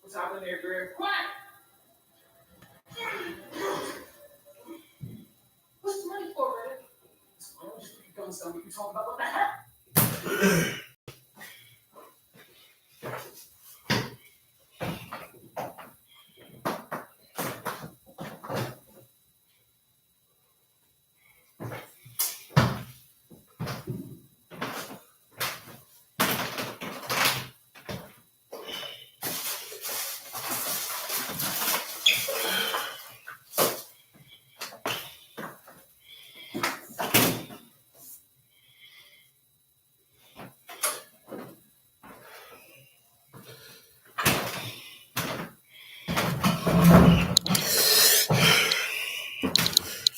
What's happening there, Greg? Quiet! What's the money for, Greg? It's money. Just keep going, son. We can talk about what the heck.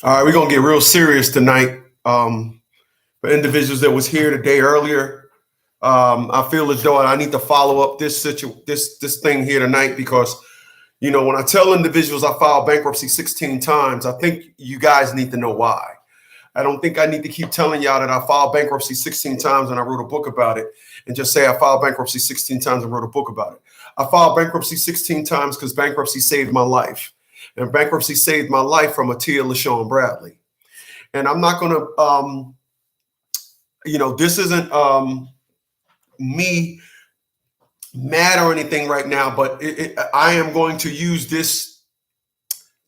All right, we're going to get real serious tonight. For individuals that was here today earlier, I feel as though I need to follow up this thing here tonight because, you know, when I tell individuals I filed bankruptcy 16 times, I think you guys need to know why. I don't think I need to keep telling y'all that I filed bankruptcy 16 times and I wrote a book about it and just say I filed bankruptcy 16 times and wrote a book about it. I filed bankruptcy 16 times because bankruptcy saved my life. And bankruptcy saved my life from Atia Bradley. And I'm not going to, this isn't me mad or anything right now, but I am going to use this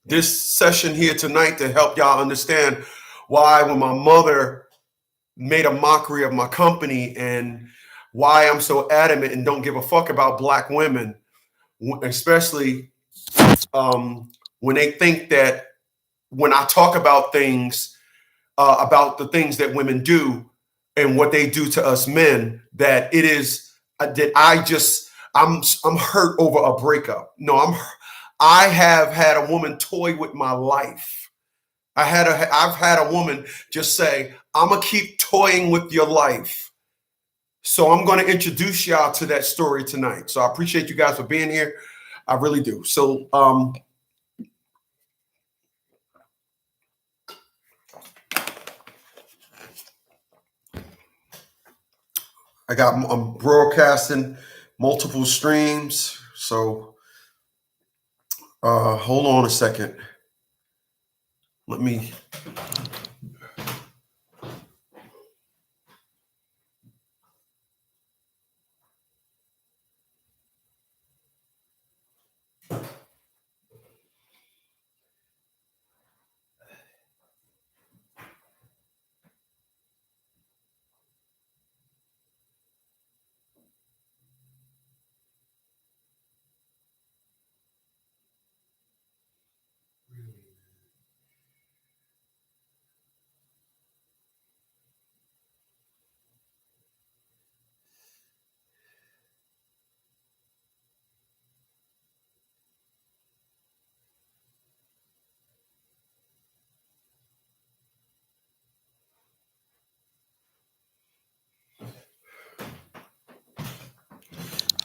session here tonight to help y'all understand why when my mother made a mockery of my company and why I'm so adamant and don't give a fuck about Black women, especially when they think that when I talk about things, about the things that women do and what they do to us men, that it is that I'm hurt over a breakup. No, I have had a woman toy with my life. I've had a woman just say, I'm gonna keep toying with your life. So I'm going to introduce y'all to that story tonight. So I appreciate you guys for being here. I really do. So I'm broadcasting multiple streams. So hold on a second. Let me.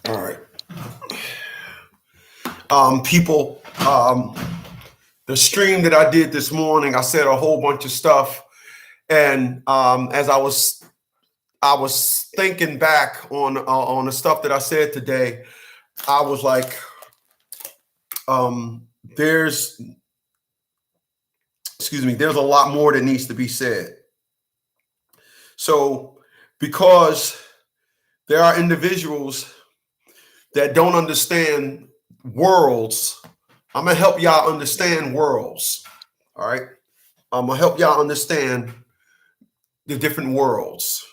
All right. People, the stream that I did this morning, I said a whole bunch of stuff. And as I was thinking back on the stuff that I said today, I was like, there's a lot more that needs to be said. So because there are individuals that don't understand worlds, I'm going to help y'all understand worlds. All right. I'm going to help y'all understand the different worlds.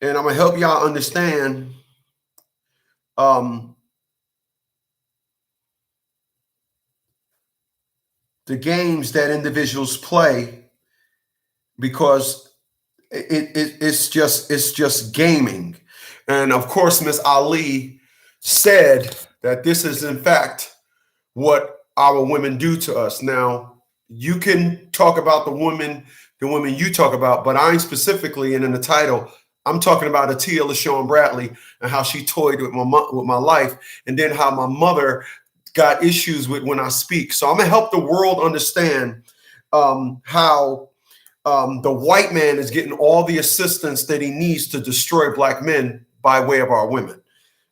And I'm going to help y'all understand the games that individuals play, because it's just gaming. And of course, Miss Ali said that this is in fact what our women do to us. Now, you can talk about the women you talk about, but I'm specifically, and in the title, I'm talking about Atia Bradley and how she toyed with my life, and then how my mother got issues with when I speak. So I'm gonna help the world understand how the white man is getting all the assistance that he needs to destroy Black men by way of our women.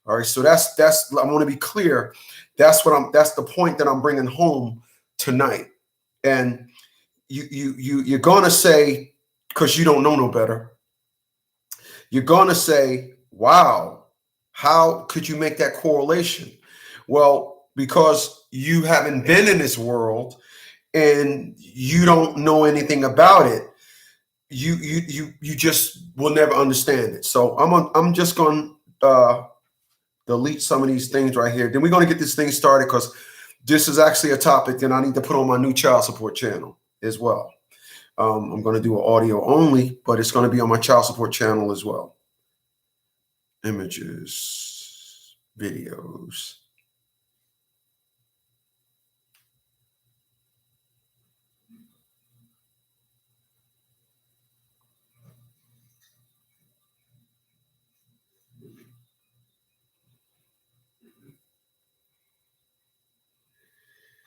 All right. So that's I want to be clear. That's the point that I'm bringing home tonight. And you're going to say, because you don't know no better, you're going to say, wow, how could you make that correlation? Well, because you haven't been in this world and you don't know anything about it, you just will never understand it. So I'm just going to delete some of these things right here. Then we're going to get this thing started, because this is actually a topic that I need to put on my new child support channel as well. I'm going to do an audio only, but it's going to be on my child support channel as well. Images, videos.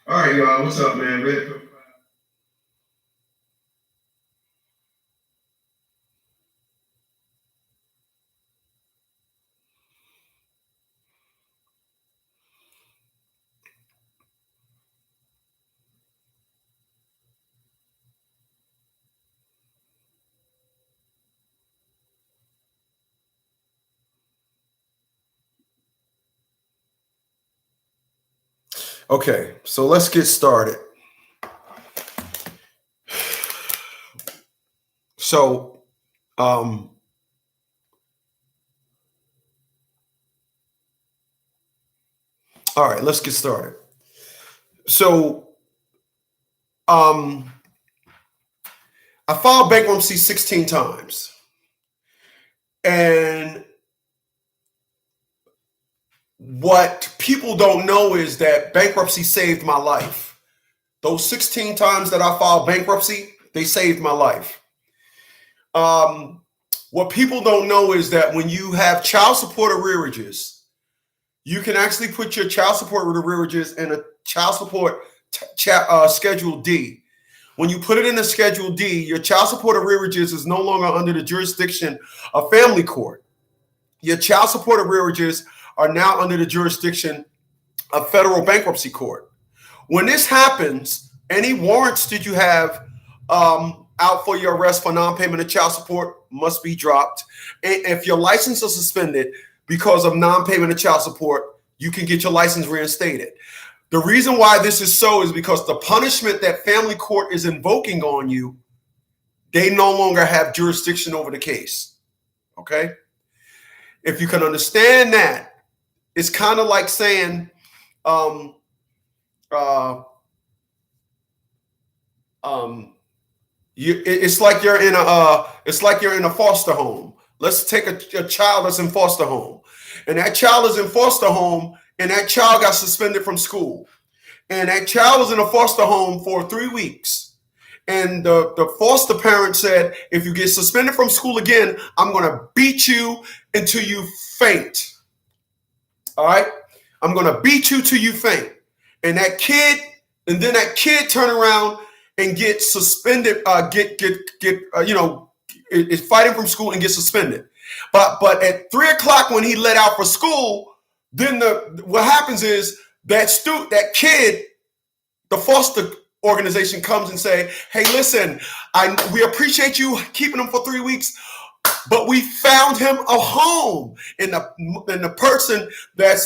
All right, y'all. What's up, man? Ready? Okay, so let's get started. So, all right, let's get started. So, I filed bankruptcy 16 times. And what people don't know is that bankruptcy saved my life. Those 16 times that I filed bankruptcy, they saved my life. What people don't know is that when you have child support arrearages, you can actually put your child support arrearages in a child support Schedule D. When you put it in the Schedule D, your child support arrearages is no longer under the jurisdiction of family court. Your child support arrearages are now under the jurisdiction of federal bankruptcy court. When this happens, any warrants that you have out for your arrest for non-payment of child support must be dropped. And if your license is suspended because of non-payment of child support, you can get your license reinstated. The reason why this is so is because the punishment that family court is invoking on you, they no longer have jurisdiction over the case. Okay? If you can understand that, it's kind of like saying, it's like you're in a foster home. Let's take a child that's in foster home, and that child is in foster home, and that child got suspended from school, and that child was in a foster home for 3 weeks, and the foster parent said, if you get suspended from school again, I'm going to beat you until you faint. All right, I'm going to beat you till you faint, and that kid turn around and get suspended, is fighting from school and get suspended. But at 3 o'clock when he let out for school, then what happens is that kid, the foster organization comes and say, hey, listen, we appreciate you keeping him for 3 weeks, but we found him a home. And the person that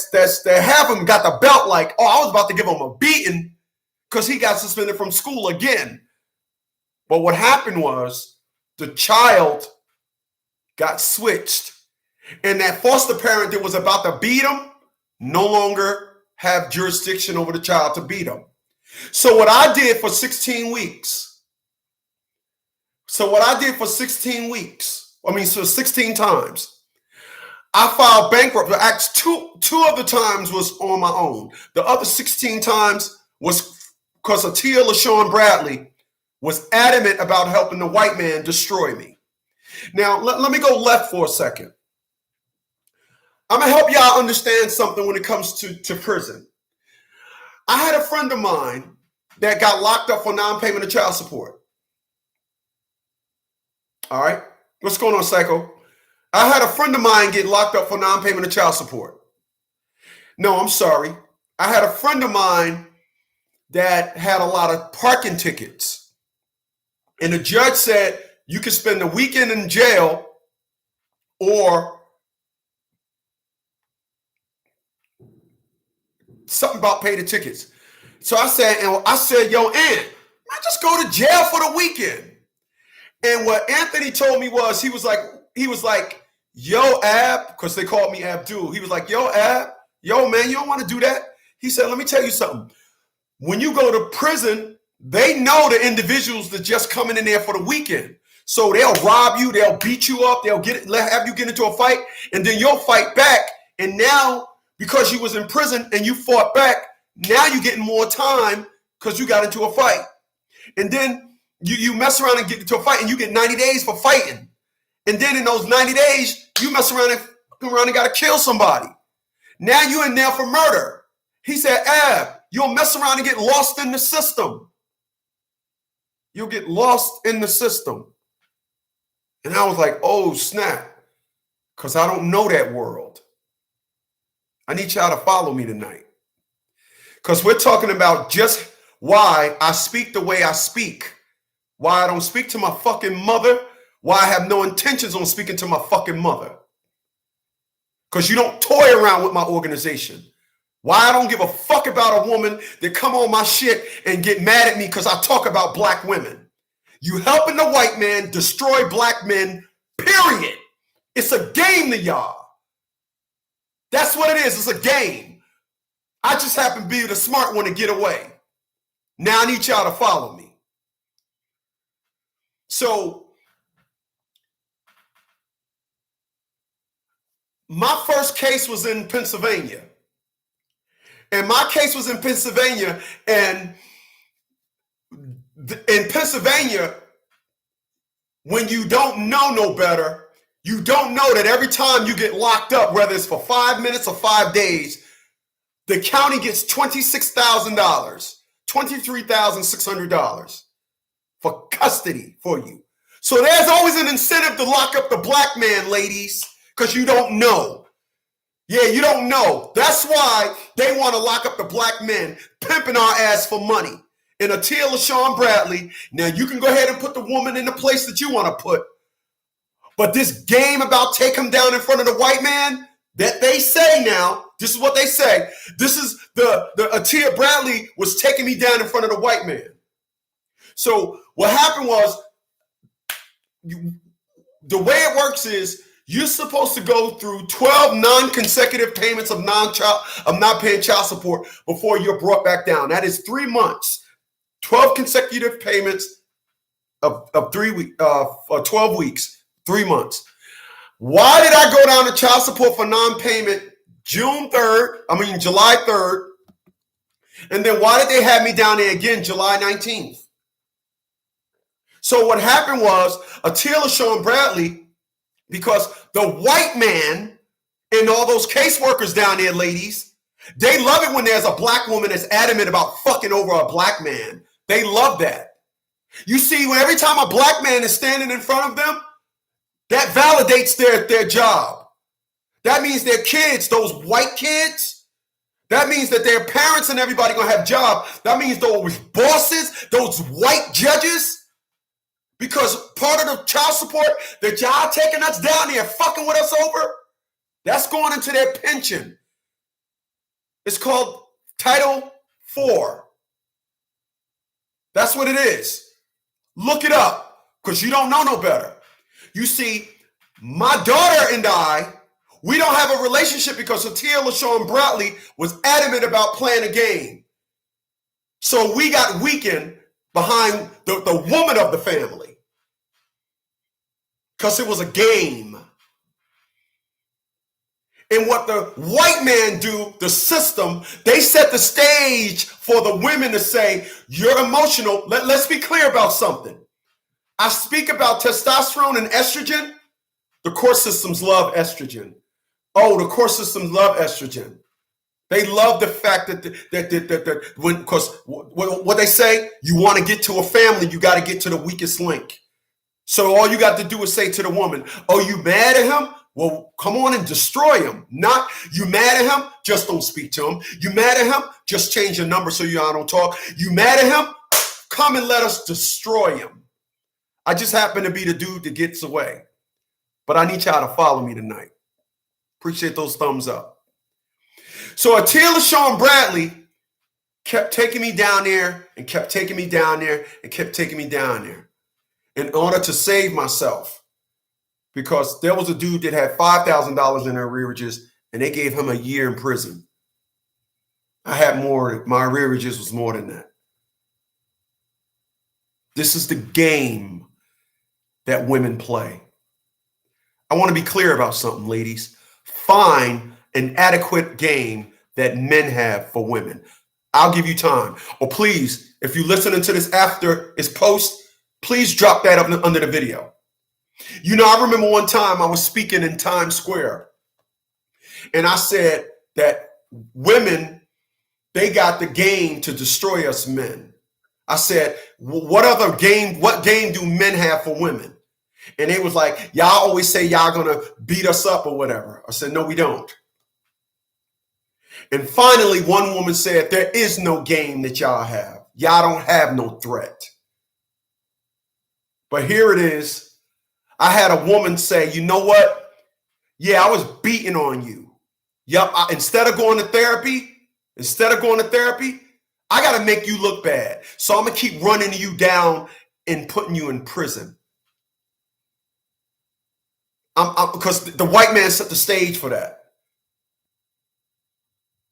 have him got the belt like, oh, I was about to give him a beating because he got suspended from school again. But what happened was the child got switched, and that foster parent that was about to beat him no longer have jurisdiction over the child to beat him. So what I did for 16 weeks, 16 times, I filed bankruptcy. Actually, two of the times was on my own. The other 16 times was because Atia Bradley was adamant about helping the white man destroy me. Now, let me go left for a second. I'm going to help y'all understand something when it comes to prison. I had a friend of mine that got locked up for non-payment of child support. All right. What's going on, Psycho? I had a friend of mine get locked up for non-payment of child support. No, I'm sorry. I had a friend of mine that had a lot of parking tickets. And the judge said you could spend the weekend in jail or something about pay the tickets. So I said, yo, Aunt, I just go to jail for the weekend. And what Anthony told me was, he was like, yo, Ab, because they called me Abdul. He was like, yo, Ab, yo, man, you don't want to do that. He said, let me tell you something. When you go to prison, they know the individuals that just coming in there for the weekend. So they'll rob you, they'll beat you up, they'll have you get into a fight, and then you'll fight back. And now, because you was in prison and you fought back, now you're getting more time because you got into a fight. And then you mess around and get into a fight and you get 90 days for fighting. And then in those 90 days, you mess around and got to kill somebody. Now you're in there for murder. He said, Ab, you'll mess around and get lost in the system. You'll get lost in the system. And I was like, oh, snap, because I don't know that world. I need y'all to follow me tonight. Because we're talking about just why I speak the way I speak. Why I don't speak to my fucking mother. Why I have no intentions on speaking to my fucking mother. Because you don't toy around with my organization. Why I don't give a fuck about a woman that come on my shit and get mad at me because I talk about black women. You helping the white man destroy black men, period. It's a game to y'all. That's what it is. It's a game. I just happen to be the smart one to get away. Now I need y'all to follow me. So my first case was in Pennsylvania. And my case was in Pennsylvania. And in Pennsylvania, when you don't know no better, you don't know that every time you get locked up, whether it's for 5 minutes or 5 days, the county gets $26,000, $23,600 for custody for you. So there's always an incentive to lock up the black man, ladies, because you don't know. Yeah, you don't know. That's why they want to lock up the black men, pimping our ass for money. And Atia Bradley, now you can go ahead and put the woman in the place that you want to put. But this game about take him down in front of the white man, that they say now, this is what they say. This is the Atia Bradley was taking me down in front of the white man. So what happened was, the way it works is you're supposed to go through 12 non-consecutive payments of not paying child support before you're brought back down. That is 3 months. 12 consecutive payments of 12 weeks, 3 months. Why did I go down to child support for non-payment July 3rd? And then why did they have me down there again July 19th? So what happened was Atia Bradley, because the white man and all those caseworkers down there, ladies, they love it when there's a black woman that's adamant about fucking over a black man. They love that. You see, when every time a black man is standing in front of them, that validates their job. That means their kids, those white kids, that means that their parents and everybody gonna have jobs. That means those bosses, those white judges, because part of the child support that y'all taking us down there fucking with us over, that's going into their pension. It's called Title IV. That's what it is. Look it up, because you don't know no better. You see, my daughter and I, we don't have a relationship because Atia Bradley was adamant about playing a game. So we got weakened behind the woman of the family because it was a game. And what the white man do, the system, they set the stage for the women to say, you're emotional. Let's be clear about something. I speak about testosterone and estrogen. The court systems love estrogen. Oh, the court systems love estrogen. They love the fact because what they say, you want to get to a family, you got to get to the weakest link. So all you got to do is say to the woman, oh, you mad at him? Well, come on and destroy him. Not you mad at him, just don't speak to him. You mad at him, just change your number so y'all don't talk. You mad at him, come and let us destroy him. I just happen to be the dude that gets away. But I need y'all to follow me tonight. Appreciate those thumbs up. So Atia Bradley kept taking me down there and kept taking me down there and kept taking me down there in order to save myself. Because there was a dude that had $5,000 in arrearages and they gave him a year in prison. I had more, my arrearages was more than that. This is the game that women play. I want to be clear about something, ladies. Find an adequate game that men have for women. I'll give you time. Or please, if you're listening to this after it's post, please drop that up under the video. You know, I remember one time I was speaking in Times Square and I said that women, they got the game to destroy us men. I said, what game do men have for women? And they was like, y'all always say y'all gonna beat us up or whatever. I said, no, we don't. And finally, one woman said, there is no game that y'all have. Y'all don't have no threat. But here it is. I had a woman say, you know what? Yeah, I was beating on you. Yep. Instead of going to therapy, I got to make you look bad. So I'm going to keep running you down and putting you in prison. Because the white man set the stage for that.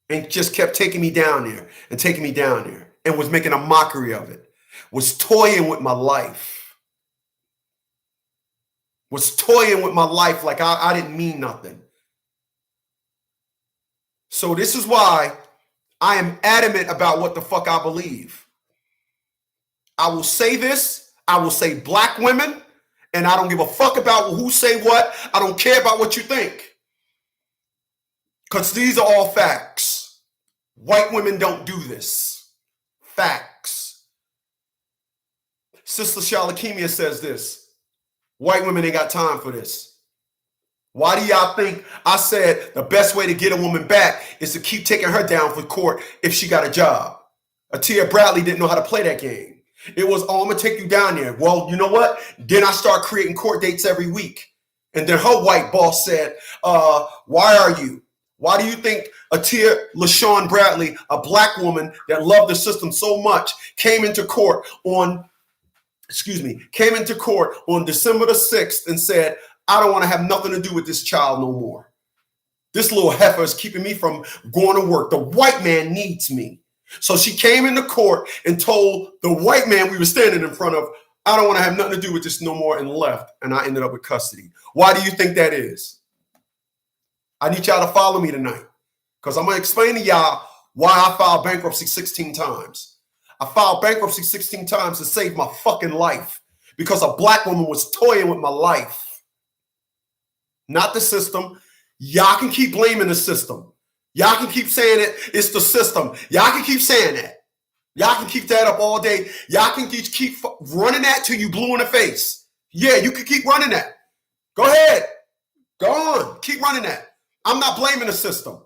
And just kept taking me down there and taking me down there and was making a mockery of it. Was toying with my life. Was toying with my life like I didn't mean nothing. So this is why I am adamant about what the fuck I believe. I will say this. I will say black women. And I don't give a fuck about who say what. I don't care about what you think. Because these are all facts. White women don't do this. Facts. Sister Shalakemia says this. White women ain't got time for this. Why do y'all think I said the best way to get a woman back is to keep taking her down for court if she got a job? Atia Bradley didn't know how to play that game. It was, oh, I'm going to take you down there. Well, you know what? Then I start creating court dates every week. And then her white boss said, why do you think Atia Bradley, a black woman that loved the system so much, came into court on December the 6th and said, I don't want to have nothing to do with this child no more. This little heifer is keeping me from going to work. The white man needs me. So she came into court and told the white man we were standing in front of, I don't want to have nothing to do with this no more, and left. And I ended up with custody. Why do you think that is? I need y'all to follow me tonight because I'm going to explain to y'all why I filed bankruptcy 16 times. I filed bankruptcy 16 times to save my fucking life because a black woman was toying with my life. Not the system. Y'all can keep blaming the system. Y'all can keep saying it's the system. Y'all can keep saying that. Y'all can keep that up all day. Y'all can keep running that till you blue in the face. Yeah, you can keep running that. Go ahead. Go on. Keep running that. I'm not blaming the system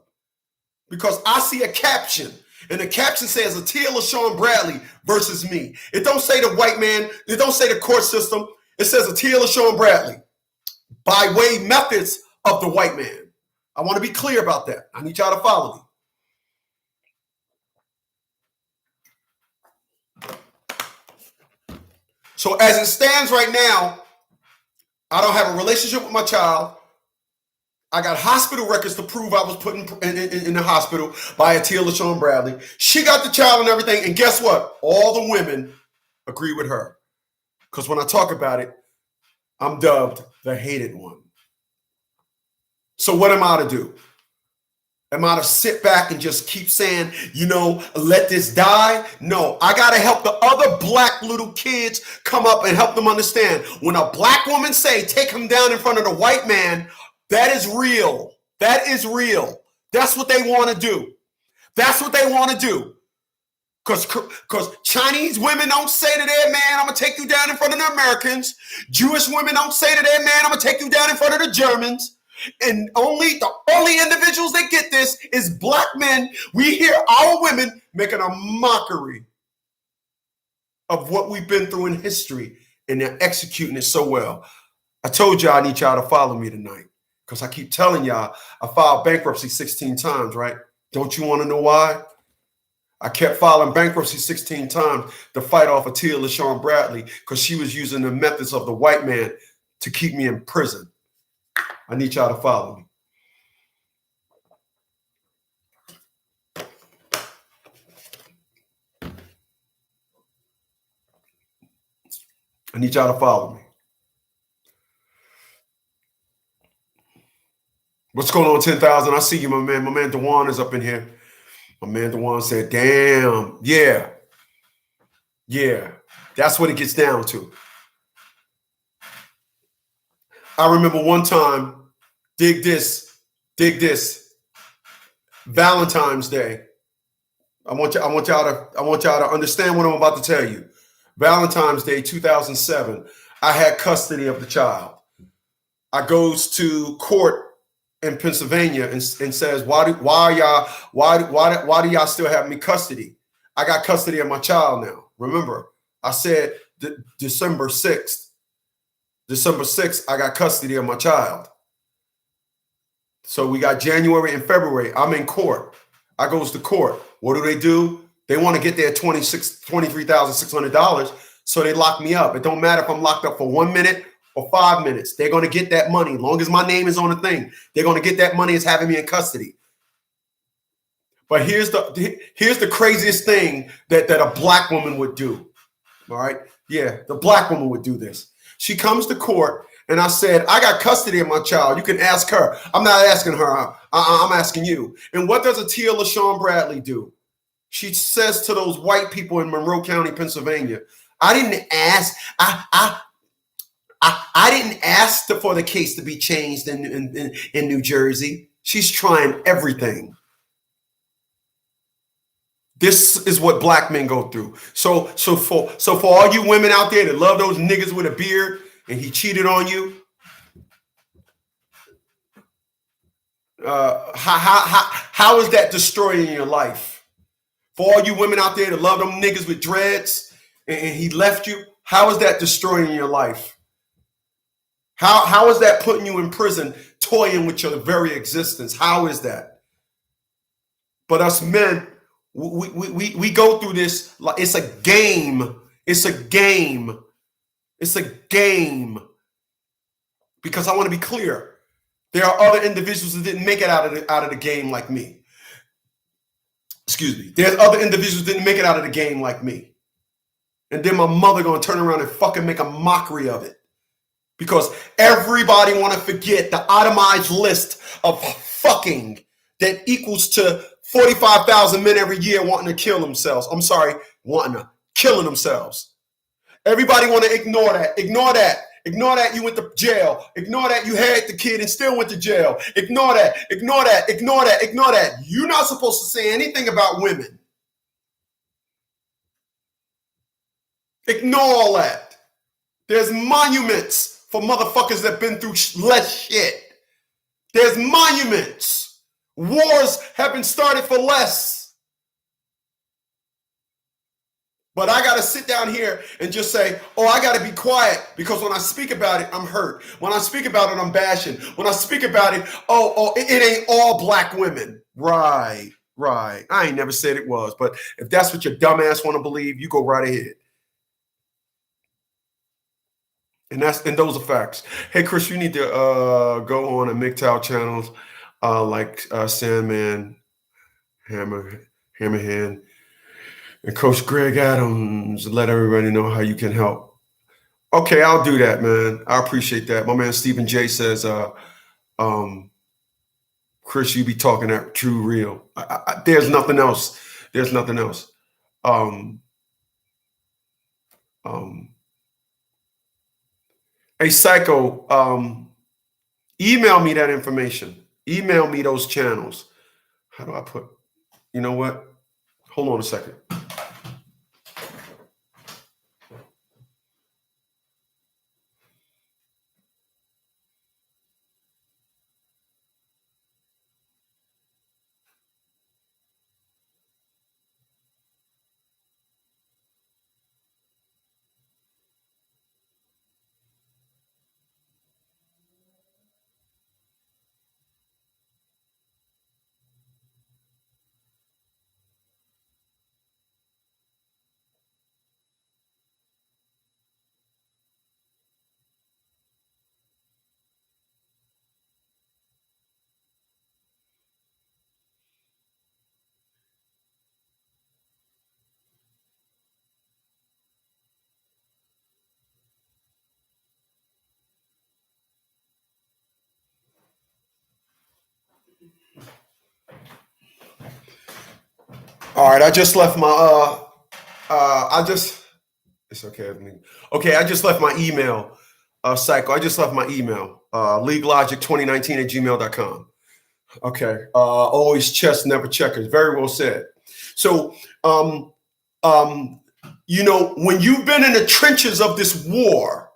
because I see a caption. And the caption says Atia Bradley versus me. It don't say the white man. It don't say the court system. It says Atia Bradley by way methods of the white man. I want to be clear about that. I need y'all to follow me. So as it stands right now, I don't have a relationship with my child. I got hospital records to prove I was put in the hospital by Atia Bradley. She got the child and everything. And guess what? All the women agree with her. Because when I talk about it, I'm dubbed the hated one. So what am I to do? Am I to sit back and just keep saying, let this die? No, I got to help the other black little kids come up and help them understand. When a black woman say, take him down in front of the white man, that is real. That is real. That's what they want to do. That's what they want to do. Because Chinese women don't say to their man, I'm going to take you down in front of the Americans. Jewish women don't say to their man, I'm going to take you down in front of the Germans. And the only individuals that get this is black men. We hear our women making a mockery of what we've been through in history, and they're executing it so well. I told y'all I need y'all to follow me tonight because I keep telling y'all I filed bankruptcy 16 times, right? Don't you want to know why? I kept filing bankruptcy 16 times to fight off Atia Bradley because she was using the methods of the white man to keep me in prison. I need y'all to follow me. I need y'all to follow me. What's going on, 10,000? I see you, my man. My man Dewan is up in here. My man Dewan said, damn, yeah. That's what it gets down to. I remember one time, dig this, Valentine's Day. I want y'all to understand what I'm about to tell you. Valentine's Day 2007, I had custody of the child. I goes to court in Pennsylvania and says, why do y'all still have me custody? I got custody of my child now. Remember, I said December 6th, I got custody of my child. So we got January and February. I'm in court. I goes to court. What do? They want to get their $23,600. So they lock me up. It don't matter if I'm locked up for 1 minute or 5 minutes. They're going to get that money. As long as my name is on the thing, they're going to get that money as having me in custody. But here's the craziest thing that a black woman would do. All right. Yeah, the black woman would do this. She comes to court and I said, I got custody of my child. You can ask her. I'm not asking her. I'm asking you. And what does Atia Bradley do? She says to those white people in Monroe County, Pennsylvania, I didn't ask. I didn't ask for the case to be changed in New Jersey. She's trying everything. This is what black men go through. So for all you women out there that love those niggas with a beard and he cheated on you, how is that destroying your life? For all you women out there that love them niggas with dreads and he left you, how is that destroying your life? How is that putting you in prison, toying with your very existence? How is that? But us men, we go through this like it's a game. It's a game. It's a game. Because I want to be clear. There are other individuals that didn't make it out of the game like me. Excuse me. There's other individuals that didn't make it out of the game like me. And then my mother gonna turn around and fucking make a mockery of it. Because everybody want to forget the itemized list of fucking that equals to 45,000 men every year wanting to kill themselves. I'm sorry, killing themselves. Everybody want to ignore that. Ignore that. Ignore that you went to jail. Ignore that you had the kid and still went to jail. Ignore that. Ignore that. Ignore that. Ignore that. You're not supposed to say anything about women. Ignore all that. There's monuments for motherfuckers that been through less shit. There's monuments. Wars have been started for less. But I got to sit down here and just say, oh, I got to be quiet because when I speak about it, I'm hurt. When I speak about it, I'm bashing. When I speak about it, it ain't all black women. Right. I ain't never said it was. But if that's what your dumbass want to believe, you go right ahead. And those are facts. Hey, Chris, you need to go on and MGTOW channels like Sandman, Hammerhand, and Coach Greg Adams. Let everybody know how you can help. Okay, I'll do that, man. I appreciate that. My man Stephen J says, Chris, you be talking that true real. There's nothing else. There's nothing else. Hey, Psycho, email me that information. Email me those channels. How do I put, you know what? Hold on a second. All right, I just left my it's okay. Okay, I just left my email cycle. I just left my email. LeagueLogic2019@gmail.com. Okay. Always chess, never checkers. Very well said. So when you've been in the trenches of this war,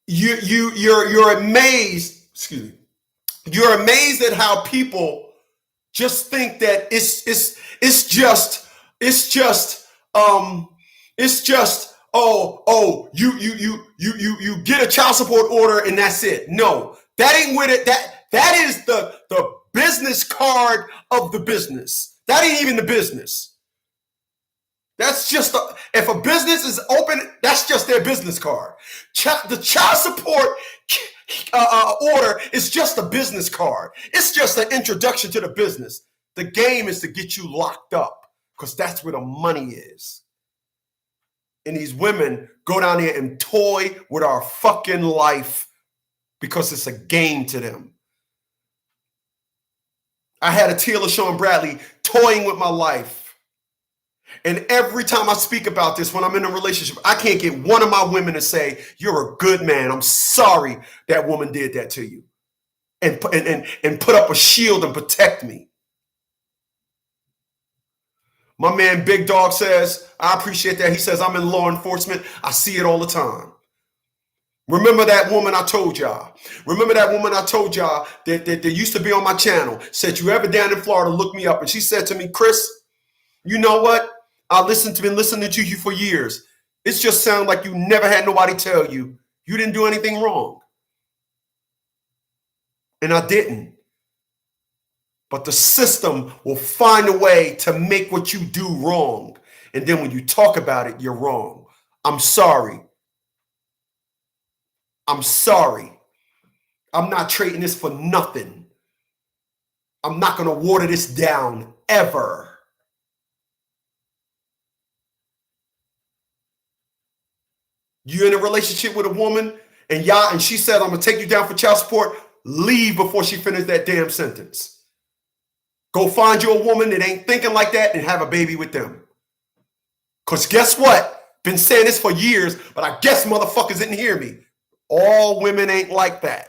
you're amazed, excuse me. You're amazed at how people just think that it's just you get a child support order and that's it. No, that ain't with it. That is the business card of the business. That ain't even the business. That's just if a business is open, that's just their business card. The child support order is just a business card. It's just an introduction to the business. The game is to get you locked up because that's where the money is. And these women go down there and toy with our fucking life because it's a game to them. I had Atia Bradley toying with my life. And every time I speak about this, when I'm in a relationship, I can't get one of my women to say, you're a good man. I'm sorry that woman did that to you. And put up a shield and protect me. My man Big Dog says, I appreciate that. He says, I'm in law enforcement. I see it all the time. Remember that woman I told y'all. Remember that woman I told y'all that used to be on my channel. Said, you ever down in Florida, look me up. And she said to me, Chris, you know what? I've been listening to you for years. It just sounds like you never had nobody tell you you didn't do anything wrong. And I didn't. But the system will find a way to make what you do wrong. And then when you talk about it, you're wrong. I'm sorry. I'm sorry. I'm not trading this for nothing. I'm not going to water this down ever. You're in a relationship with a woman and she said, I'm going to take you down for child support. Leave before she finishes that damn sentence. Go find you a woman that ain't thinking like that and have a baby with them. Because guess what? Been saying this for years, but I guess motherfuckers didn't hear me. All women ain't like that.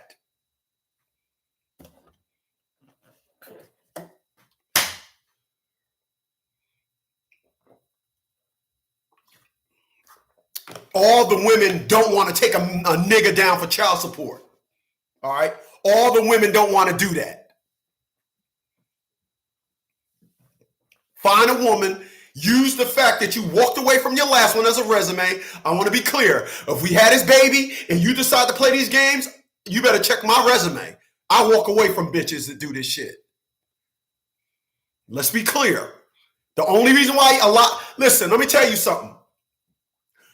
All the women don't want to take a nigga down for child support. All right? All the women don't want to do that. Find a woman, use the fact that you walked away from your last one as a resume. I want to be clear. If we had his baby and you decide to play these games, you better check my resume. I walk away from bitches that do this shit. Let's be clear. The only reason why listen, let me tell you something.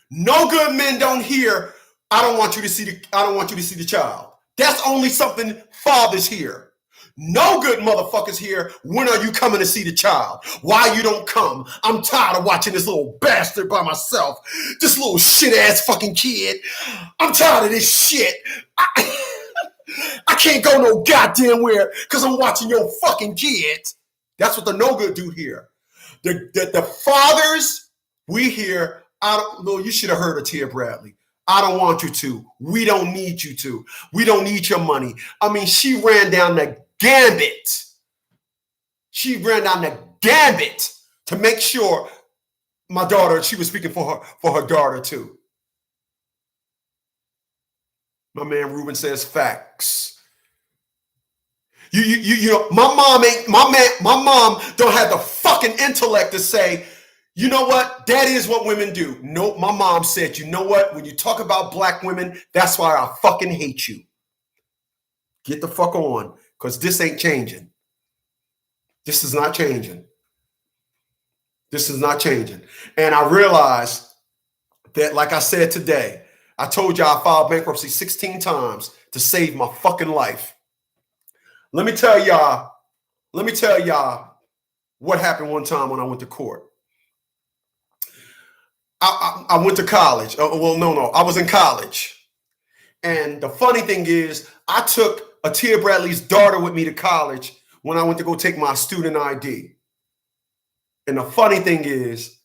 No good men don't hear, I don't want you to see the child. That's only something fathers hear. No good motherfuckers here. When are you coming to see the child? Why you don't come? I'm tired of watching this little bastard by myself. This little shit ass fucking kid. I'm tired of this shit. I can't go no goddamn where because I'm watching your fucking kids. That's what the no good do here. The fathers we hear, you should have heard of Atia Bradley. I don't want you to. We don't need you to. We don't need your money. I mean, she ran down the gambit. She ran down the gambit to make sure my daughter, she was speaking for her daughter too. My man Ruben says facts. You know, my mom don't have the fucking intellect to say, you know what? That is what women do. No, my mom said, you know what? When you talk about black women, that's why I fucking hate you. Get the fuck on, because this ain't changing. This is not changing. This is not changing. And I realized that, like I said today, I told y'all I filed bankruptcy 16 times to save my fucking life. Let me tell y'all what happened one time when I went to court. I went to college. I was in college. And the funny thing is, I took Atia Bradley's daughter with me to college when I went to go take my student ID. And the funny thing is,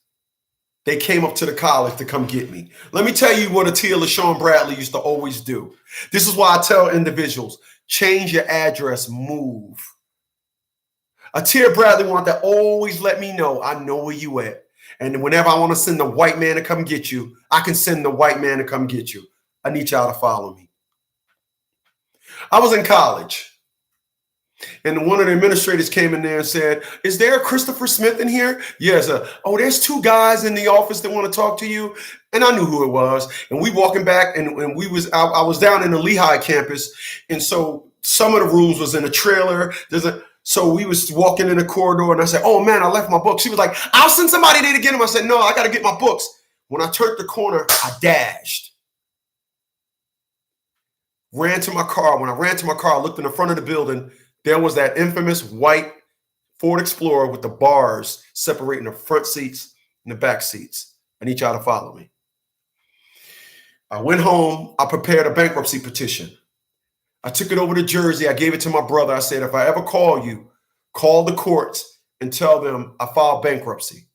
they came up to the college to come get me. Let me tell you what Atia LaShawn Bradley used to always do. This is why I tell individuals, change your address, move. Atia Bradley wanted to always let me know, I know where you at. And whenever I want to send the white man to come get you, I can send the white man to come get you. I need y'all to follow me. I was in college, and one of the administrators came in there and said, is there a Christopher Smith in here? Yes. Oh, there's two guys in the office that want to talk to you. And I knew who it was. And we walking back, and I was down in the Lehigh campus. And so some of the rooms was in a trailer. So we was walking in the corridor, and I said, oh man, I left my books. She was like, I'll send somebody there to get them. I said, no, I got to get my books. When I turned the corner, I dashed. Ran to my car. When I ran to my car, I looked in the front of the building. There was that infamous white Ford Explorer with the bars separating the front seats and the back seats. I need y'all to follow me. I went home. I prepared a bankruptcy petition. I took it over to Jersey. I gave it to my brother. I said, if I ever call you, call the courts and tell them I filed bankruptcy.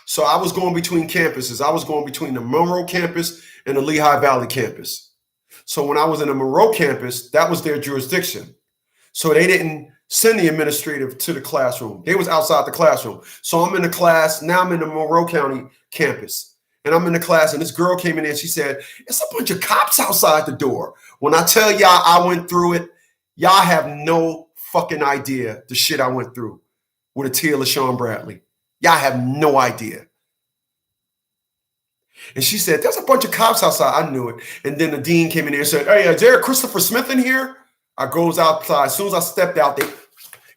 So I was going between campuses. I was going between the Monroe campus and the Lehigh Valley campus. So when I was in the Monroe campus, that was their jurisdiction. So they didn't send the administrative to the classroom. They was outside the classroom. So I'm in the class. Now I'm in the Monroe County campus. And I'm in the class, and this girl came in there and she said, it's a bunch of cops outside the door. When I tell y'all I went through it, y'all have no fucking idea the shit I went through with Atia LaShawn Bradley. Y'all have no idea. And she said, there's a bunch of cops outside. I knew it. And then the dean came in there and said, hey, is there a Christopher Smith in here? I goes outside. As soon as I stepped out, they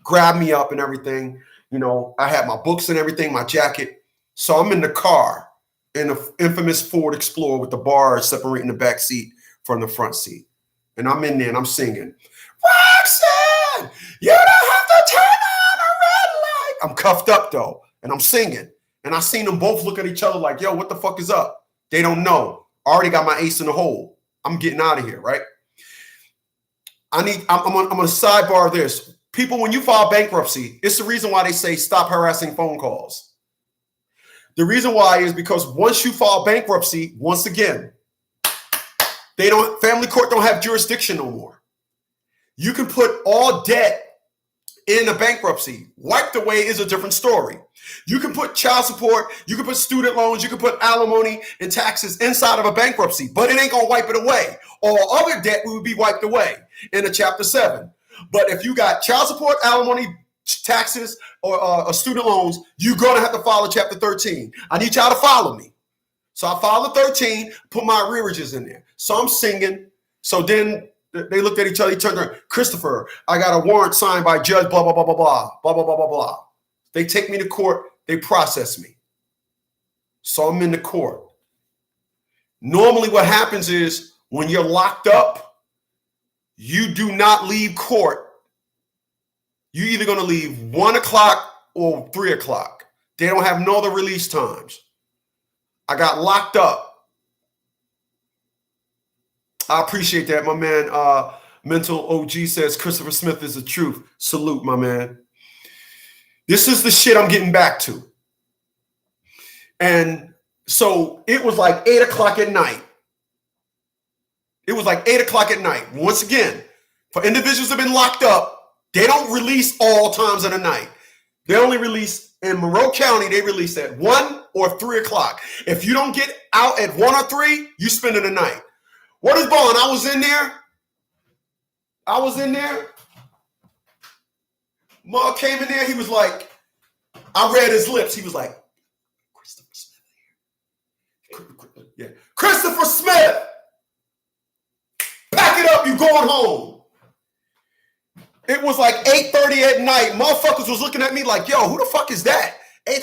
grabbed me up and everything. You know, I had my books and everything, my jacket. So I'm in the car in the infamous Ford Explorer with the bars separating the back seat from the front seat. And I'm in there and I'm singing, Roxanne, you don't have to turn on a red light. I'm cuffed up though, and I'm singing. And I seen them both look at each other like, yo, what the fuck is up? They don't know. I already got my ace in the hole. I'm getting out of here, right? I'm going to sidebar this. People, when you file bankruptcy, it's the reason why they say stop harassing phone calls. The reason why is because once you file bankruptcy, once again, family court don't have jurisdiction no more. You can put all debt in a bankruptcy. Wiped away is a different story. You can put child support, you can put student loans, you can put alimony and taxes inside of a bankruptcy, but it ain't gonna wipe it away. All other debt would be wiped away in a Chapter 7. But if you got child support, alimony, taxes, or student loans, you're gonna have to file a Chapter 13. I need y'all to follow me. So I filed a 13, put my arrearages in there. So I'm singing. So then they looked at each other, he turned around, Christopher, I got a warrant signed by Judge blah, blah, blah, blah, blah, blah, blah, blah, blah, blah. They take me to court, they process me. So I'm in the court. Normally what happens is when you're locked up, you do not leave court. You're either going to leave 1 o'clock or 3 o'clock. They don't have no other release times. I got locked up. I appreciate that. My man, Mental OG says Christopher Smith is the truth. Salute, my man. This is the shit I'm getting back to. And so it was like 8 o'clock at night. It was like 8 o'clock at night. Once again, for individuals that have been locked up, they don't release all times of the night. They only release in Monroe County, they release at 1 or 3 o'clock. If you don't get out at 1 or 3, you spending the night. What is Bond? I was in there. Mark came in there. He was like, I read his lips. He was like, Christopher Smith here. Yeah. Christopher Smith. Pack it up. You going home. It was like 8:30 at night. Motherfuckers was looking at me like, yo, who the fuck is that? I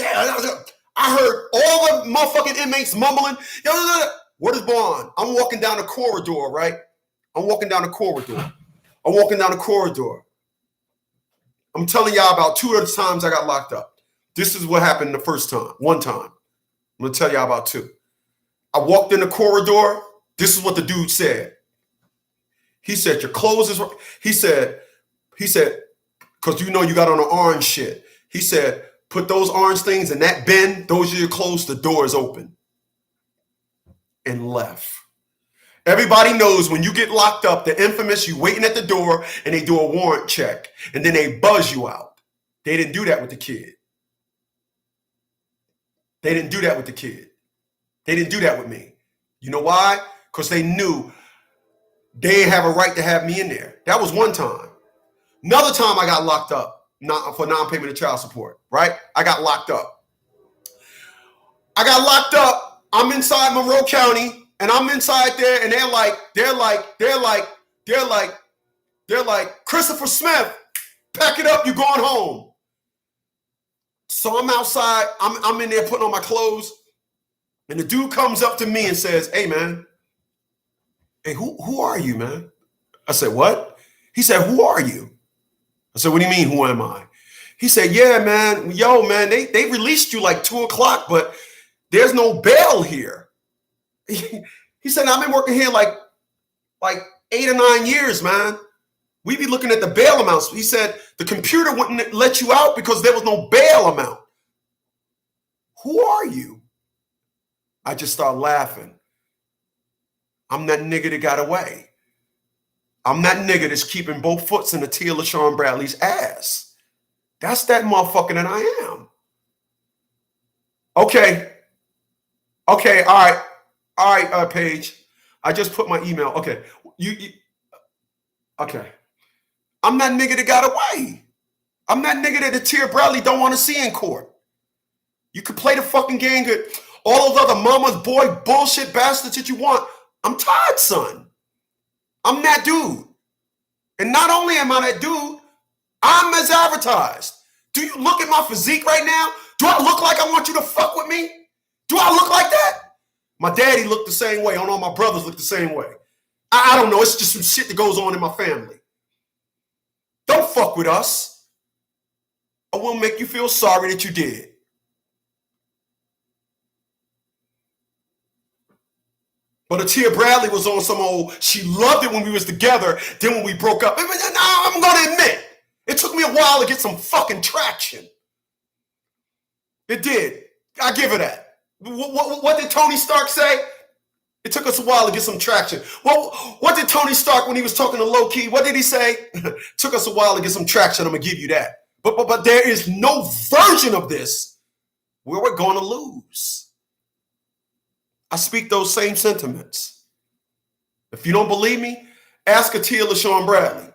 heard all the motherfucking inmates mumbling. What is Bond? I'm walking down the corridor, right? I'm walking down the corridor. I'm telling y'all about 2 other times I got locked up. This is what happened the first time. One time. I'm going to tell y'all about 2. I walked in the corridor. This is what the dude said. He said, your clothes is, he said, because you know you got on an orange shit. He said, put those orange things in that bin. Those are your clothes. The door is open. And left. Everybody knows when you get locked up, the infamous, you waiting at the door and they do a warrant check and then they buzz you out. They didn't do that with the kid. They didn't do that with the kid. They didn't do that with me. You know why? Because they knew they didn't have a right to have me in there. That was one time. Another time I got locked up for non-payment of child support, right? I got locked up. I'm inside Monroe County and I'm inside there and they're like, Christopher Smith, pack it up, you're going home. So I'm outside, I'm in there putting on my clothes and the dude comes up to me and says, hey man, hey, who are you, man? I said, what? He said, who are you? I said, what do you mean, who am I? He said, yeah, man, they released you like 2:00, but there's no bail here. He said, I've been working here like 8 or 9 years, man. We be looking at the bail amounts. He said, the computer wouldn't let you out because there was no bail amount. Who are you? I just started laughing. I'm that nigga that got away. I'm that nigga that's keeping both foots in Atia Bradley's ass. That's that motherfucker that I am. Okay, all right, Paige. I just put my email. Okay, okay. I'm that nigga that got away. I'm that nigga that Atia Bradley don't want to see in court. You could play the fucking game with all those other mama's boy bullshit bastards that you want. I'm tired, son. I'm that dude. And not only am I that dude, I'm as advertised. Do you look at my physique right now? Do I look like I want you to fuck with me? Do I look like that? My daddy looked the same way. I don't know, my brothers look the same way. I don't know. It's just some shit that goes on in my family. Don't fuck with us. I will make you feel sorry that you did. But Atia Bradley was on some old, she loved it when we was together. Then when we broke up, I'm going to admit, it took me a while to get some fucking traction. It did. I give her that. What did Tony Stark say? It took us a while to get some traction. Well, what did Tony Stark, when he was talking to Low Key, what did he say? Took us a while to get some traction. I'm going to give you that. But there is no version of this where we're going to lose. I speak those same sentiments. If you don't believe me, ask Atia Bradley.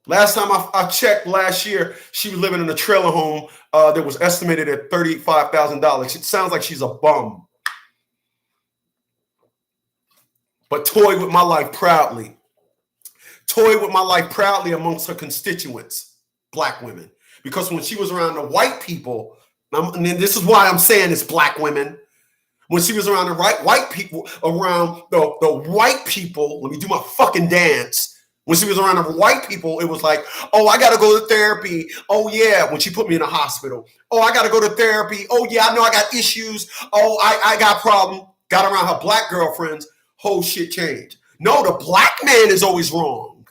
Last time I checked last year, she was living in a trailer home that was estimated at $35,000. It sounds like she's a bum. But toyed with my life proudly. Toyed with my life proudly amongst her constituents, black women. Because when she was around the white people, and this is why I'm saying it's black women. When she was around the white people, around the white people, let me do my fucking dance. When she was around the white people, it was like, oh, I got to go to therapy. Oh, yeah, when she put me in a hospital. Oh, I got to go to therapy. Oh, yeah, I know I got issues. Oh, I got problem. Got around her black girlfriends. Whole shit changed. No, the black man is always wrong.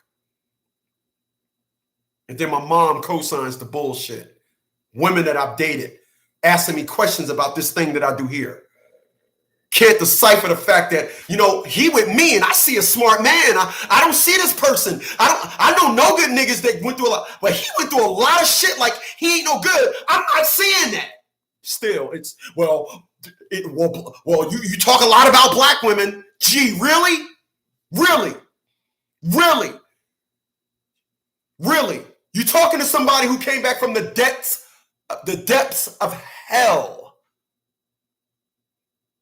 And then my mom co-signs the bullshit. Women that I've dated asking me questions about this thing that I do here. Can't decipher the fact that, he with me and I see a smart man. I don't see this person. I know no good niggas that went through a lot, but he went through a lot of shit like he ain't no good. I'm not seeing that. Still, it's, you talk a lot about black women. Gee, really? Really? Really? Really? You talking to somebody who came back from the depths of hell.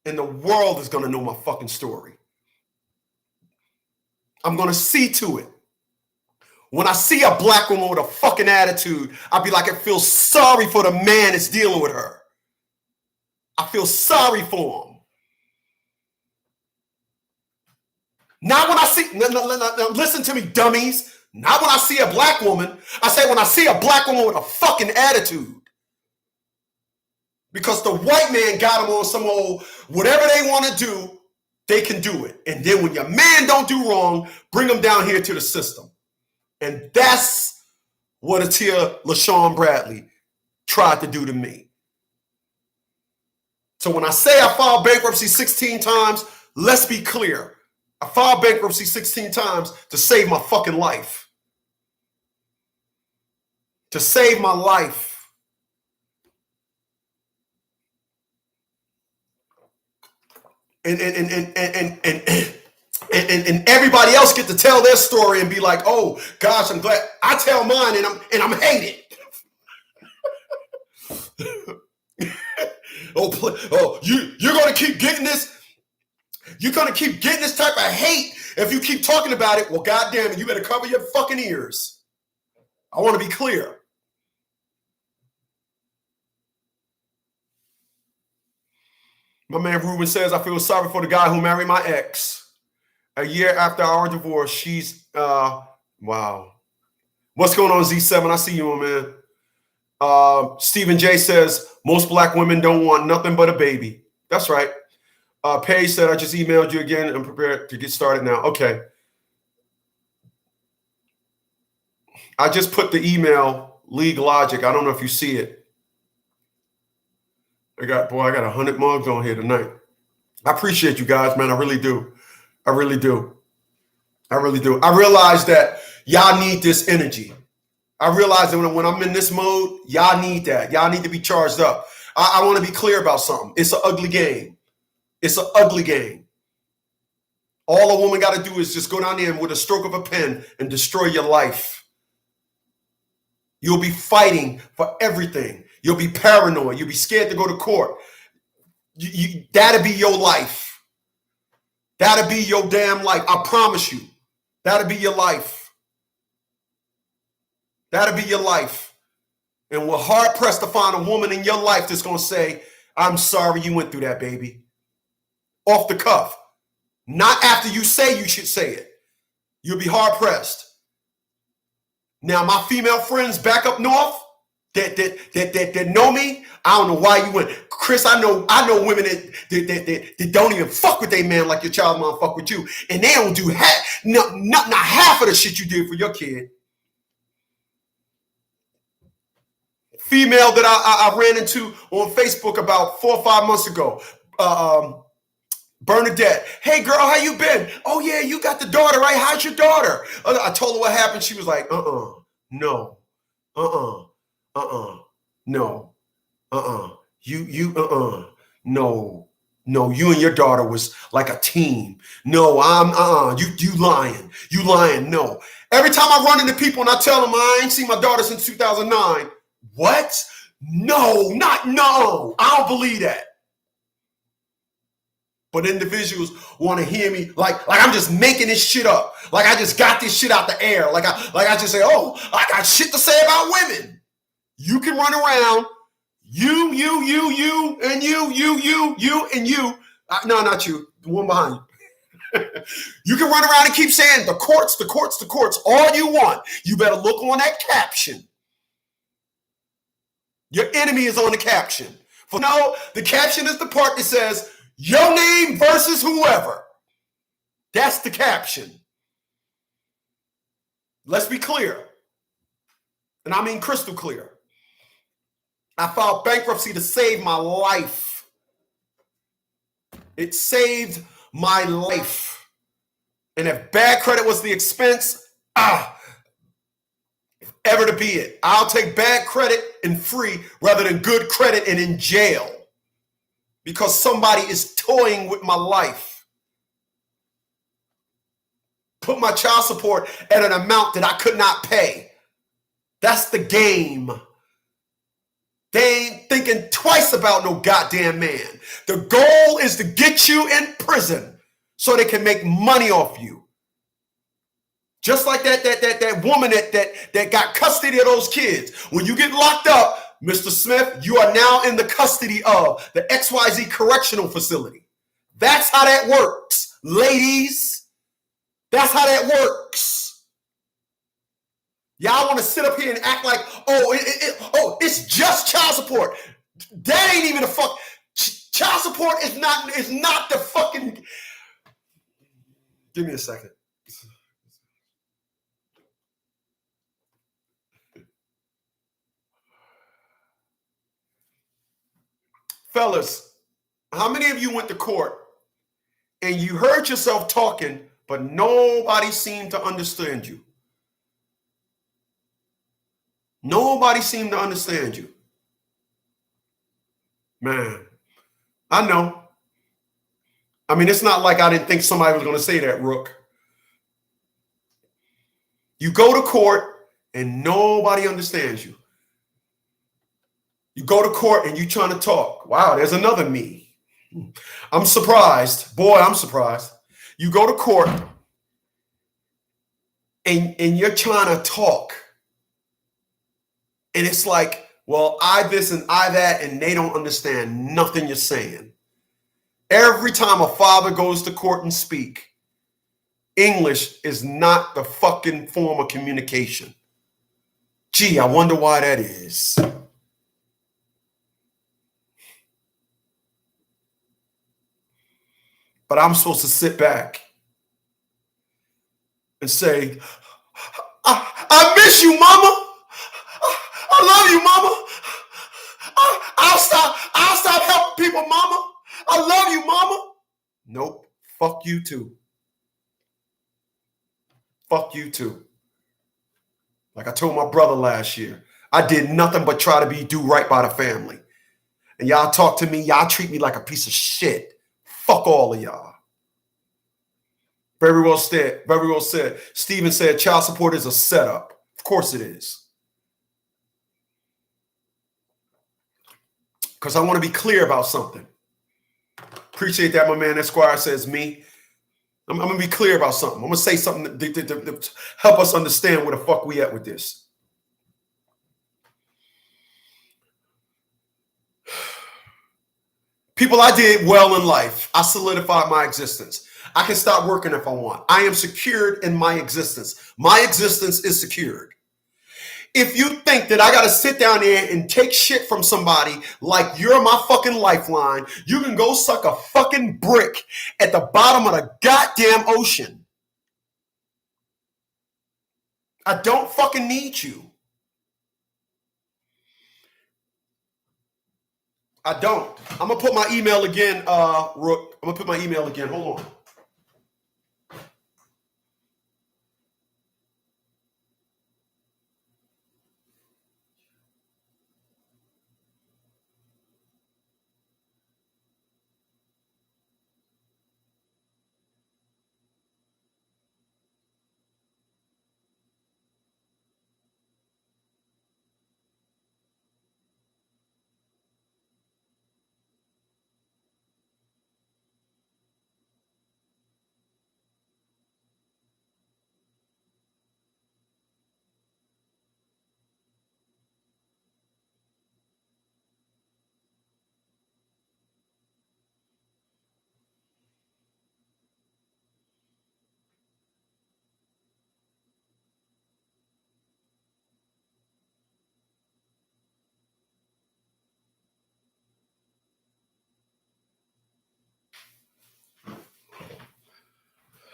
And the world is going to know my fucking story. I'm going to see to it. When I see a black woman with a fucking attitude, I'll be like, I feel sorry for the man that's dealing with her. I feel sorry for him. Not when I see, listen to me, dummies. Not when I see a black woman. I say when I see a black woman with a fucking attitude. Because the white man got them on some old, whatever they want to do they can do it. And then when your man don't do wrong, bring them down here to the system. And that's what Atia Bradley tried to do to me. So when I say I filed bankruptcy 16 times, let's be clear. I filed bankruptcy 16 times to save my fucking life. To save my life. And everybody else get to tell their story and be like, oh gosh, I'm glad. I tell mine and I'm hated. You're gonna keep getting this. You're gonna keep getting this type of hate if you keep talking about it. Well, goddamn it, you better cover your fucking ears. I want to be clear. My man Ruben says, I feel sorry for the guy who married my ex. A year after our divorce, she's, wow. What's going on, Z7? I see you, my man. Stephen J says, most black women don't want nothing but a baby. That's right. Paige said, I just emailed you again. I'm prepared to get started now. Okay. I just put the email, League Logic. I don't know if you see it. I got 100 mugs on here tonight. I appreciate you guys, man. I really do. I really do. I really do. I realize that y'all need this energy. I realize that when I'm in this mode, y'all need that. Y'all need to be charged up. I want to be clear about something. It's an ugly game. It's an ugly game. All a woman got to do is just go down there and with a stroke of a pen and destroy your life. You'll be fighting for everything. You'll be paranoid. You'll be scared to go to court. That'll be your life. That'll be your damn life. I promise you. That'll be your life. That'll be your life. And we're hard pressed to find a woman in your life that's going to say, I'm sorry you went through that, baby. Off the cuff. Not after you say you should say it. You'll be hard pressed. Now, my female friends back up north, that know me, I don't know why you went. Chris, I know women that don't even fuck with their man like your child mom fuck with you. And they don't do not half of the shit you did for your kid. Female that I ran into on Facebook about 4 or 5 months ago. Bernadette. Hey girl, how you been? Oh yeah, you got the daughter, right? How's your daughter? I told her what happened. She was like, no. No. No, you and your daughter was like a team. No, you lying. You lying. No. Every time I run into people and I tell them I ain't seen my daughter since 2009. What? No. I don't believe that. But individuals want to hear me like I'm just making this shit up. Like I just got this shit out the air. Like I just say, oh, I got shit to say about women. You can run around, you, and you. No, not you. The one behind you. You can run around and keep saying the courts, all you want. You better look on that caption. Your enemy is on the caption. The caption is the part that says, your name versus whoever. That's the caption. Let's be clear. And I mean crystal clear. I filed bankruptcy to save my life. It saved my life. And if bad credit was the expense, ever to be it. I'll take bad credit and free rather than good credit and in jail. Because somebody is toying with my life. Put my child support at an amount that I could not pay. That's the game. They ain't thinking twice about no goddamn man. The goal is to get you in prison so they can make money off you. Just like that woman that got custody of those kids. When you get locked up, Mr. Smith, you are now in the custody of the XYZ correctional facility. That's how that works, ladies. That's how that works. Y'all want to sit up here and act like, it's just child support. That ain't even a fuck. Child support is not the fucking. Give me a second. Fellas, how many of you went to court and you heard yourself talking, but nobody seemed to understand you? Nobody seemed to understand you. Man, I know. I mean, it's not like I didn't think somebody was going to say that, Rook. You go to court and nobody understands you. You go to court and you're trying to talk. Wow, there's another me. I'm surprised. Boy, I'm surprised. You go to court and you're trying to talk. And it's like, well, I this and I that, and they don't understand nothing you're saying. Every time a father goes to court and speak, English is not the fucking form of communication. Gee, I wonder why that is. But I'm supposed to sit back and say, I miss you, mama. I love you, mama. I'll stop helping people, mama. I love you, mama. Nope. Fuck you too. Fuck you too. Like I told my brother last year, I did nothing but try to do right by the family. And y'all talk to me, y'all treat me like a piece of shit. Fuck all of y'all. Very well said. Very well said. Steven said child support is a setup. Of course it is. Because I want to be clear about something. Appreciate that, my man. Esquire says me. I'm going to be clear about something. I'm going to say something to help us understand where the fuck we at with this. People, I did well in life. I solidified my existence. I can stop working if I want. I am secured in my existence. My existence is secured. If you think that I got to sit down there and take shit from somebody like you're my fucking lifeline, you can go suck a fucking brick at the bottom of the goddamn ocean. I don't fucking need you. I don't. I'm going to put my email again, Rook. I'm going to put my email again. Hold on.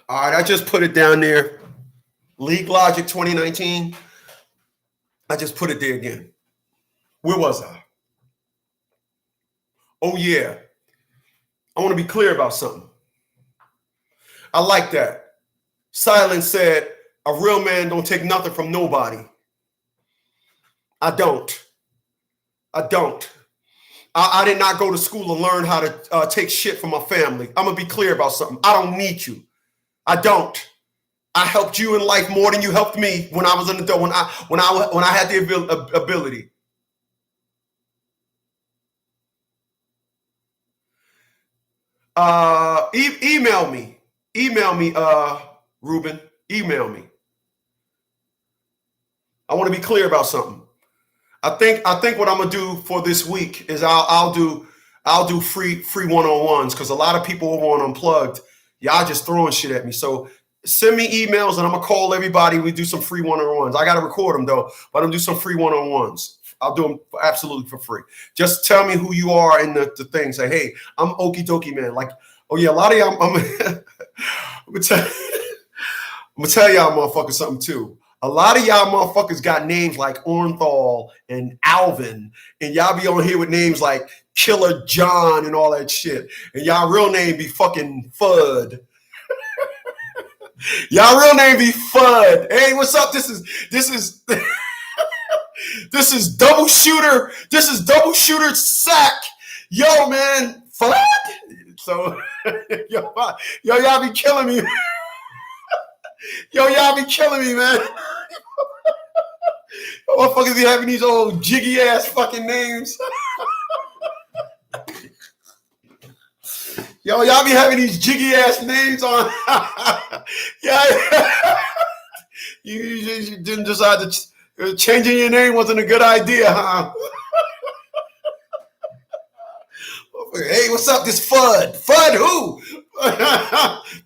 All right, I just put it down there. League Logic 2019. I just put it there again. Where was I? Oh, yeah. I want to be clear about something. I like that. Silence said, a real man don't take nothing from nobody. I don't. I did not go to school to learn how to take shit from my family. I'm going to be clear about something. I don't need you. I don't. I helped you in life more than you helped me when I was an adult, when I had the ability. Email me, Ruben. Email me. I want to be clear about something. I think what I'm gonna do for this week is I'll do free one-on-ones because a lot of people want unplugged. Y'all just throwing shit at me. So send me emails and I'm gonna call everybody. We do some free one-on-ones. I gotta record them though, but I'm gonna do some free one-on-ones. I'll do them absolutely for free. Just tell me who you are and the thing. Say, hey, I'm Okie Dokie Man. Like Oh yeah, a lot of y'all. I'm gonna tell y'all motherfuckers something too. A lot of y'all motherfuckers got names like Ornthal and Alvin, and y'all be on here with names like Killer John and all that shit. And y'all real name be fucking Fudd. Y'all real name be Fudd. Hey, what's up? This is this is double shooter. This is double shooter sack. Yo, man, Fudd. So y'all be killing me. Y'all be killing me, man. Motherfuckers be having these old jiggy ass fucking names. Y'all be having these jiggy ass names on. Yeah. You didn't decide to changing your name wasn't a good idea, huh? Hey, what's up? This Fudd. Fudd who?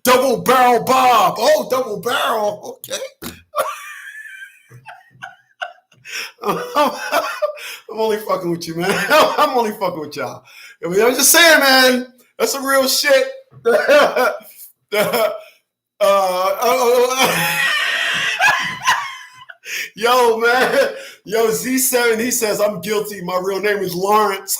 Double Barrel Bob. Oh, Double Barrel. Okay. I'm only fucking with you, man. I'm only fucking with y'all. I mean, I'm just saying, man. That's some real shit. Yo, man. Yo, Z7, he says, I'm guilty. My real name is Lawrence.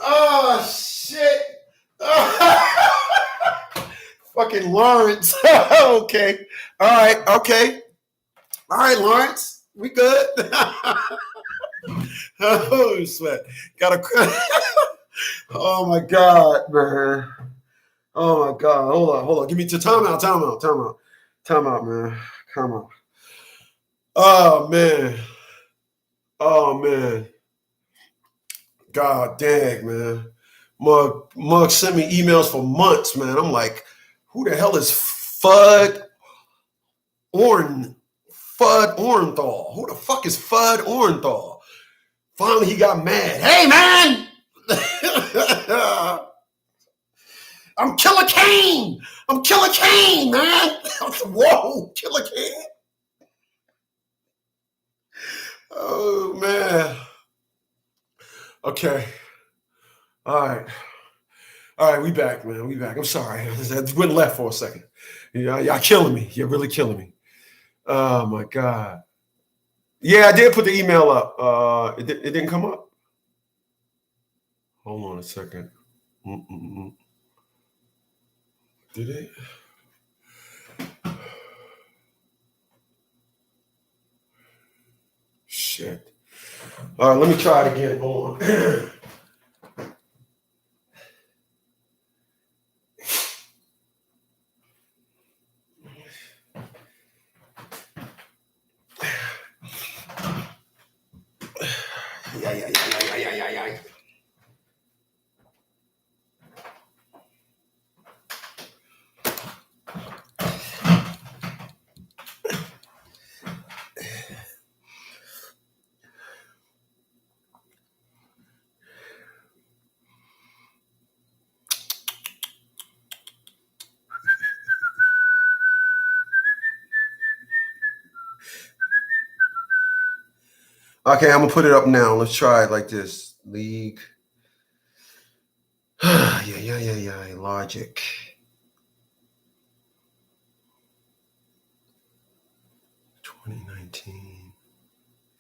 Oh, shit. Fucking Lawrence. Okay. All right. Okay. All right, Lawrence. We good. Oh, sweat. Got a. Oh, my God, man. Oh, my God. Hold on. Give me time out, man. Come on. Oh, man. Oh, man. God dang, man. Mug sent me emails for months, man. I'm like, who the hell is Fudd Orenthal? Who the fuck is Fudd Orenthal? Finally, he got mad. Hey, man! I'm Killer Kane! Man! Whoa, Killer Kane! Oh, man. Okay. All right, we back, man. We back. I'm sorry. I went left for a second. Y'all killing me. You're really killing me. Oh, my God. Yeah, I did put the email up. It didn't come up. Hold on a second. Did it? Shit. All right, let me try it again. Hold on. Yeah. Okay, I'm gonna put it up now. Let's try it like this. League. Yeah. Logic.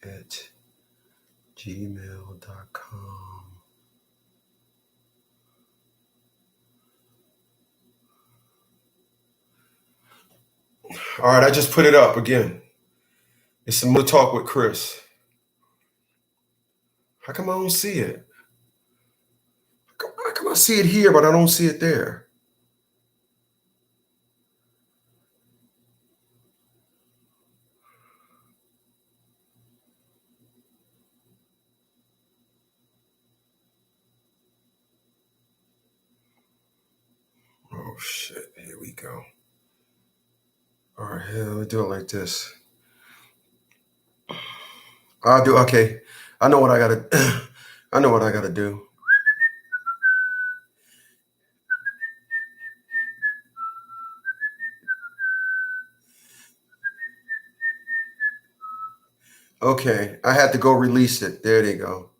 at gmail.com. All right, I just put it up again. It's some more talk with Chris. How come I don't see it? How come I see it here, but I don't see it there? Oh, shit. Here we go. All right, here, let me do it like this. Okay. I know what I gotta do. Okay, I had to go release it. There they go.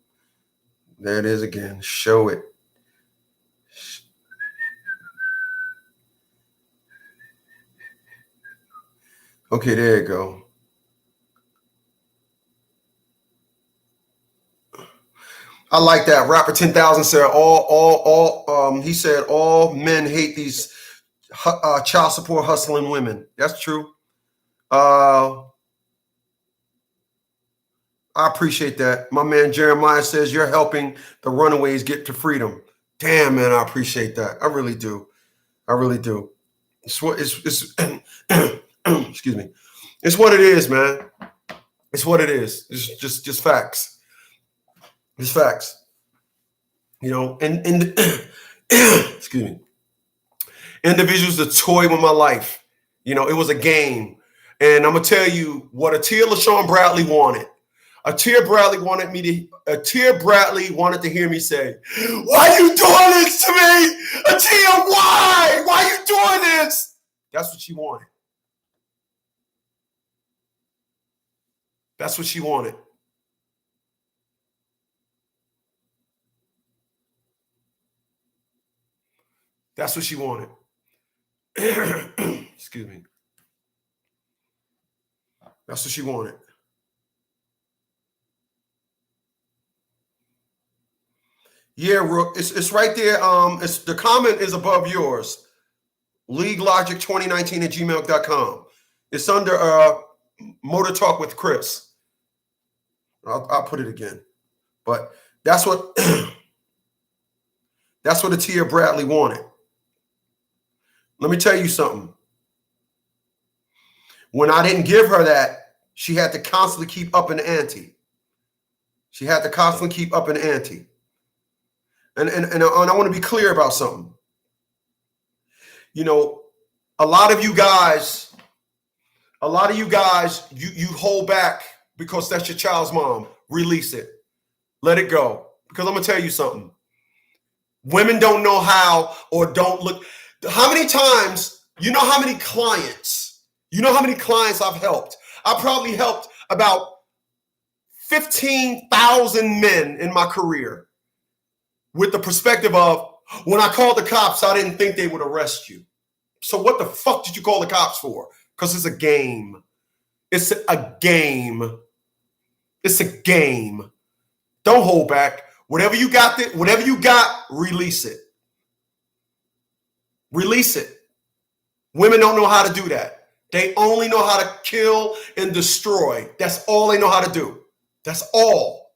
There it is again. Show it. Okay, there you go. I like that. Rapper 10,000 said he said all men hate these child support hustling women. That's true. I appreciate that. My man Jeremiah says you're helping the runaways get to freedom. Damn, man, I appreciate that. I really do. I really do. It's what it's excuse me. It's what it is, man. It's what it is. It's just facts. It's facts. You know, and excuse me. Individuals to toy with my life. You know, it was a game. And I'm gonna tell you what Atia Bradley wanted. Atia Bradley wanted to hear me say, "Why are you doing this to me? Atia, why? Why are you doing this?" That's what she wanted. That's what she wanted. That's what she wanted. Excuse me. That's what she wanted. Yeah, Rook. It's right there. It's the comment is above yours. LeagueLogic2019@gmail.com. It's under Motor Talk with Chris. I'll put it again. But that's what that's what Atia Bradley wanted. Let me tell you something. When I didn't give her that, she had to constantly keep up an ante. She had to constantly keep up an ante. And I want to be clear about something. You know, a lot of you guys, you hold back because that's your child's mom. Release it. Let it go. Because I'm going to tell you something. Women don't know how or don't look. How many times, you know how many clients I've helped? I probably helped about 15,000 men in my career with the perspective of, when I called the cops, I didn't think they would arrest you. So what the fuck did you call the cops for? Because it's a game. It's a game. It's a game. Don't hold back. Whatever you got, release it. Release it. Women don't know how to do that. They only know how to kill and destroy. That's all they know how to do. That's all.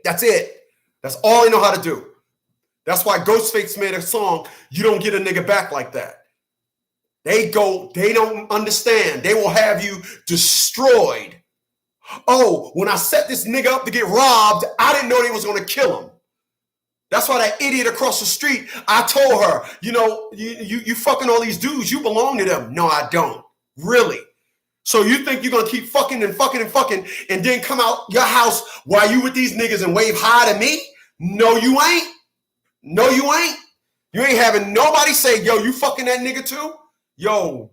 That's it. That's all they know how to do. That's why Ghostface made a song, "You Don't Get a Nigga Back Like That." They don't understand. They will have you destroyed. Oh, when I set this nigga up to get robbed, I didn't know they was going to kill him. That's why that idiot across the street, I told her, you know, you fucking all these dudes, you belong to them. No, I don't. Really? So you think you're going to keep fucking and fucking and fucking and then come out your house while you with these niggas and wave hi to me? No, you ain't. No, you ain't. You ain't having nobody say, "Yo, you fucking that nigga too?" Yo,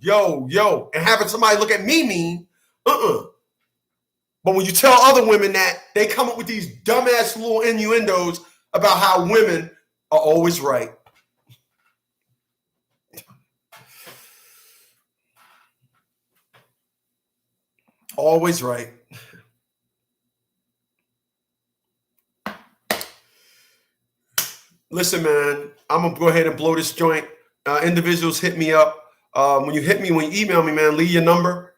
and having somebody look at me mean. But when you tell other women that, they come up with these dumbass little innuendos about how women are always right. Always right. Listen, man, I'm going to go ahead and blow this joint. Individuals hit me up. When you email me, man, leave your number.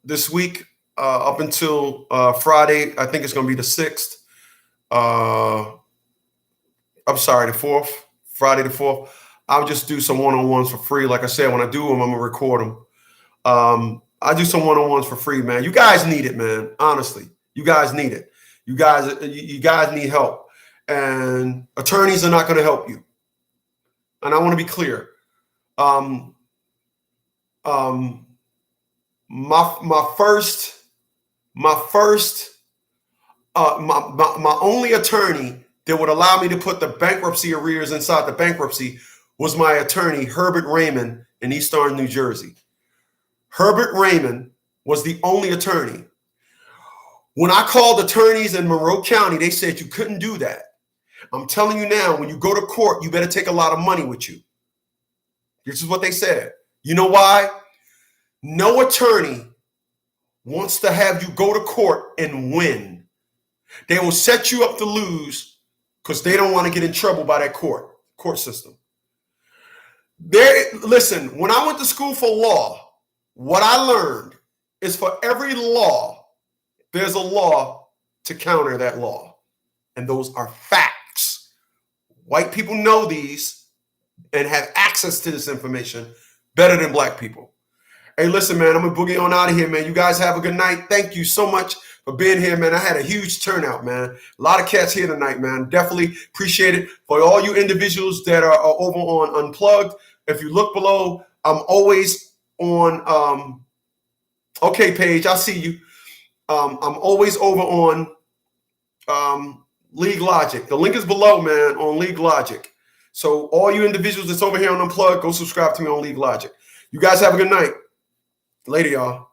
This week, up until Friday, I think it's going to be the 6th. I'm sorry, the 4th. Friday the 4th. I'll just do some one-on-ones for free. Like I said, when I do them, I'm going to record them. I do some one-on-ones for free, man. You guys need it, man. Honestly, you guys need it. You guys need help. And attorneys are not going to help you. And I want to be clear. My only attorney that would allow me to put the bankruptcy arrears inside the bankruptcy was my attorney, Herbert Raymond, in East Orange, New Jersey. Herbert Raymond was the only attorney. When I called attorneys in Monroe County, they said you couldn't do that. I'm telling you now, when you go to court, you better take a lot of money with you. This is what they said. You know why? No attorney wants to have you go to court and win. They will set you up to lose because they don't want to get in trouble by that court system. Listen, when I went to school for law, what I learned is for every law, there's a law to counter that law. And those are facts. White people know these and have access to this information better than black people. Hey, listen, man, I'm going to boogie on out of here, man. You guys have a good night. Thank you so much for being here, man. I had a huge turnout, man. A lot of cats here tonight, man. Definitely appreciate it. For all you individuals that are over on Unplugged, if you look below, I'm always on, okay, Paige, I see you. I'm always over on League Logic. The link is below, man, on League Logic. So all you individuals that's over here on Unplugged, go subscribe to me on League Logic. You guys have a good night. Later, y'all.